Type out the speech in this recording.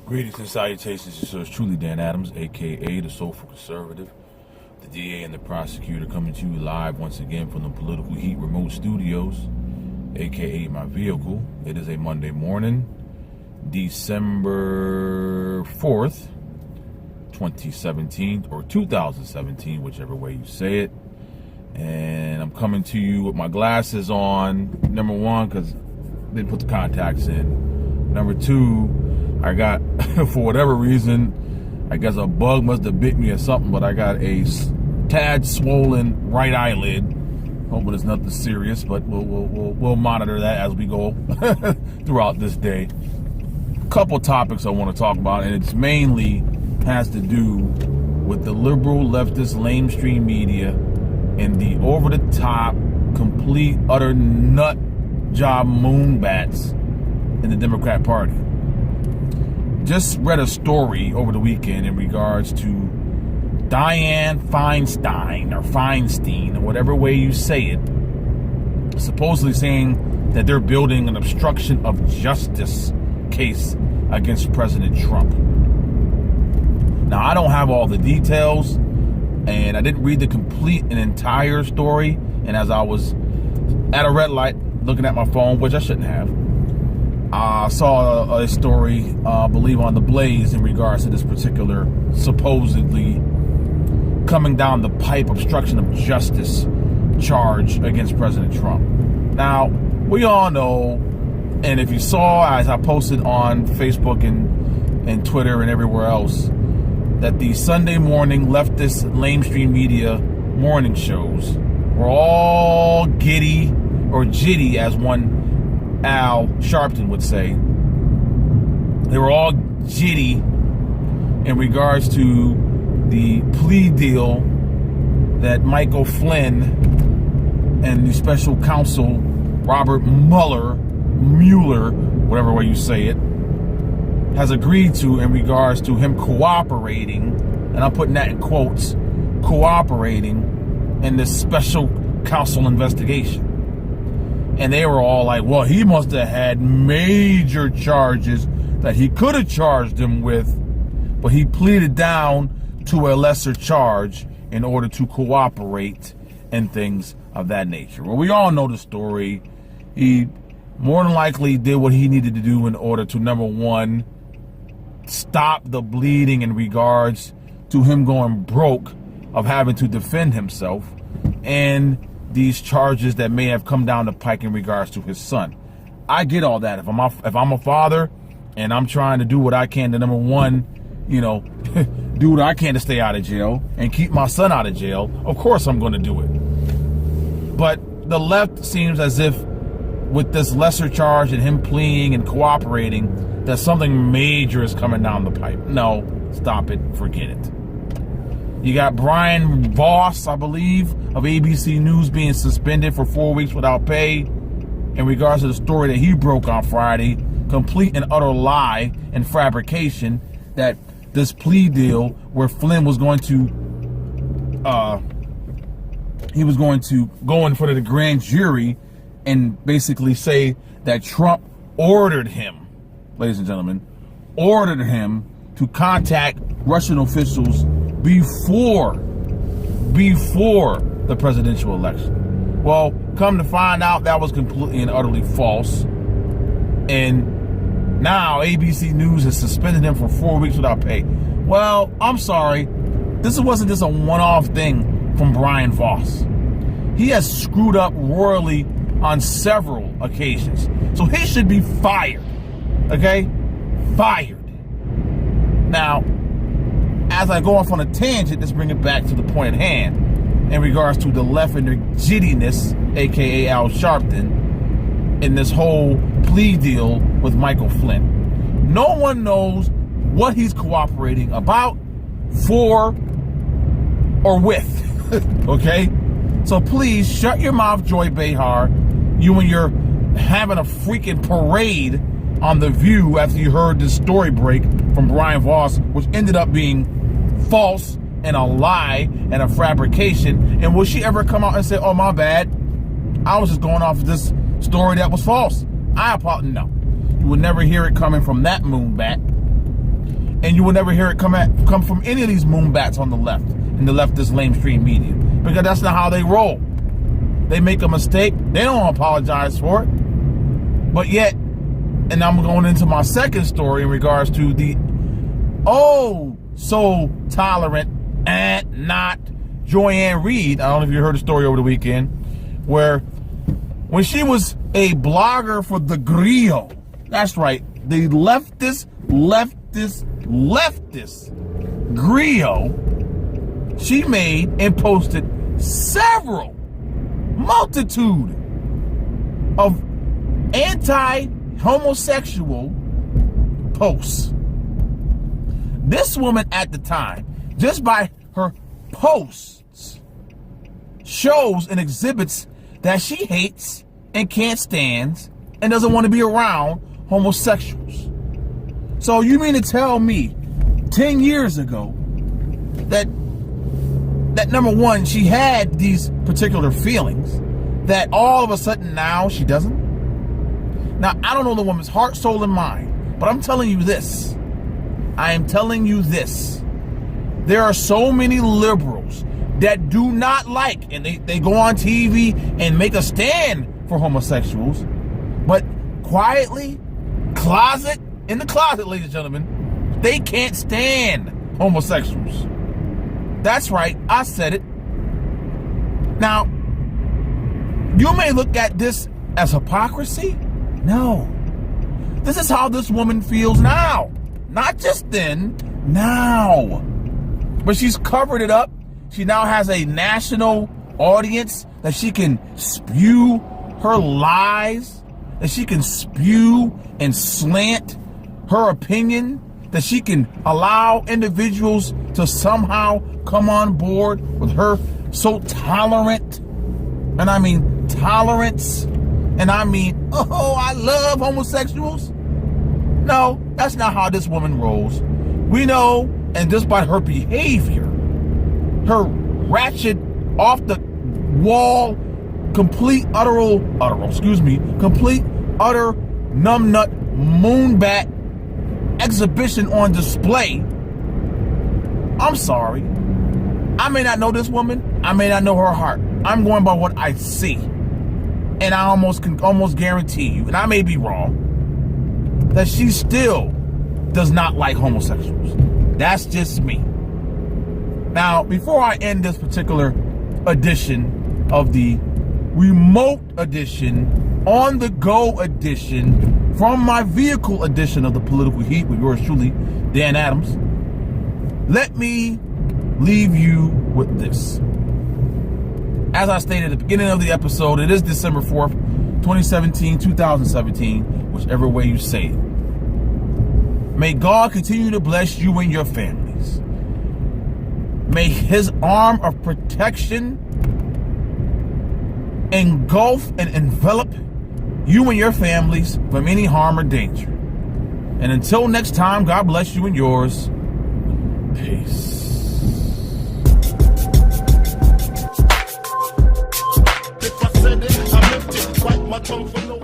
Greetings and salutations. This is truly Dan Adams, a.k.a. the Soulful Conservative. The DA and the prosecutor coming to you live once again from the Political Heat Remote Studios, a.k.a. my vehicle. It is a Monday morning, December 4th, 2017, or 2017, whichever way you say it. And I'm coming to you with my glasses on, number one, because I didn't put the contacts in. Number two, I got, for whatever reason, I guess a bug must have bit me or something, but I got a tad swollen right eyelid. Hoping it's nothing serious, but we'll monitor that as we go throughout this day. A couple topics I want to talk about, and it's mainly has to do with the liberal leftist lamestream media and the over-the-top, complete, utter nut job moonbats in the Democrat Party. Just read a story over the weekend in regards to Dianne Feinstein, or whatever way you say it, supposedly saying that they're building an obstruction of justice case against President Trump. Now, I don't have all the details, and I didn't read the complete and entire story, and as I was at a red light looking at my phone, which I shouldn't have, I saw a story, I believe on The Blaze, in regards to this particular supposedly coming down the pipe obstruction of justice charge against President Trump. Now, we all know, and if you saw, as I posted on Facebook and Twitter and everywhere else, that the Sunday morning leftist lamestream media morning shows were all giddy, or jitty, as one Al Sharpton would say. They were all jitty in regards to the plea deal that Michael Flynn and the special counsel Robert Mueller, whatever way you say it, has agreed to in regards to him cooperating, and I'm putting that in quotes, cooperating in this special counsel investigation. And they were all like, well, he must have had major charges that he could have charged him with, but he pleaded down to a lesser charge in order to cooperate and things of that nature. Well, we all know the story. He more than likely did what he needed to do in order to, number one, stop the bleeding in regards to him going broke of having to defend himself, and these charges that may have come down the pike in regards to his son. I get all that. If I'm a father and I'm trying to do what I can to, number one, do what I can to stay out of jail and keep my son out of jail, of course I'm going to do it. But the left seems as if with this lesser charge and him pleading and cooperating, that something major is coming down the pipe. No, stop it, forget it. You got Brian Voss, I believe, of ABC News being suspended for 4 weeks without pay in regards to the story that he broke on Friday, complete and utter lie and fabrication, that this plea deal where Flynn was going to go in front of the grand jury and basically say that Trump ordered him, ladies and gentlemen, ordered him to contact Russian officials before the presidential election. Well, come to find out, that was completely and utterly false. And now ABC News has suspended him for 4 weeks without pay. Well, I'm sorry. This wasn't just a one-off thing from Brian Voss. He has screwed up royally on several occasions. So he should be fired. Okay? Fired. Now, as I go off on a tangent, let's bring it back to the point at hand in regards to the left and their jiddiness, aka Al Sharpton, in this whole plea deal with Michael Flynn. No one knows what he's cooperating about, for, or with. Okay? So please shut your mouth, Joy Behar. You and your having a freaking parade on The View after you heard this story break from Brian Voss, which ended up being false and a lie and a fabrication. And will she ever come out and say, oh, my bad, I was just going off of this story that was false. I apologize. No. You will never hear it coming from that moonbat. And you will never hear it come from any of these moonbats on the left, in the leftist lamestream media. Because that's not how they roll. They make a mistake. They don't apologize for it. But yet, and I'm going into my second story in regards to the so tolerant and not JoyAnn Reid. I don't know if you heard the story over the weekend, where when she was a blogger for the Griot, that's right, the leftist Griot, she made and posted multitude of anti-homosexual posts. This woman at the time, just by her posts, shows and exhibits that she hates and can't stand and doesn't want to be around homosexuals. So you mean to tell me 10 years ago that number one, she had these particular feelings, that all of a sudden now she doesn't? Now, I don't know the woman's heart, soul, and mind, but I'm telling you this. I am telling you this. There are so many liberals that do not like, and they go on TV and make a stand for homosexuals, but quietly, in the closet, ladies and gentlemen, they can't stand homosexuals. That's right, I said it. Now, you may look at this as hypocrisy. No. This is how this woman feels now. Not just then, now. But she's covered it up. She now has a national audience that she can spew her lies, that she can spew and slant her opinion, that she can allow individuals to somehow come on board with her so tolerant, and I mean tolerance, and I mean, oh, I love homosexuals. No, that's not how this woman rolls. We know, and just by her behavior, her ratchet, off the wall, complete utter numbnut moonbat exhibition on display. I'm sorry. I may not know this woman. I may not know her heart. I'm going by what I see. And I can almost guarantee you, and I may be wrong, that she still does not like homosexuals. That's just me. Now, before I end this particular edition of the remote edition, on the go edition, from my vehicle edition of the Political Heat with yours truly, Dan Adams, let me leave you with this. As I stated at the beginning of the episode, it is December 4th, 2017, whichever way you say it. May God continue to bless you and your families. May his arm of protection engulf and envelop you and your families from any harm or danger. And until next time, God bless you and yours. Peace. If I said it, I meant it. Bite my tongue for no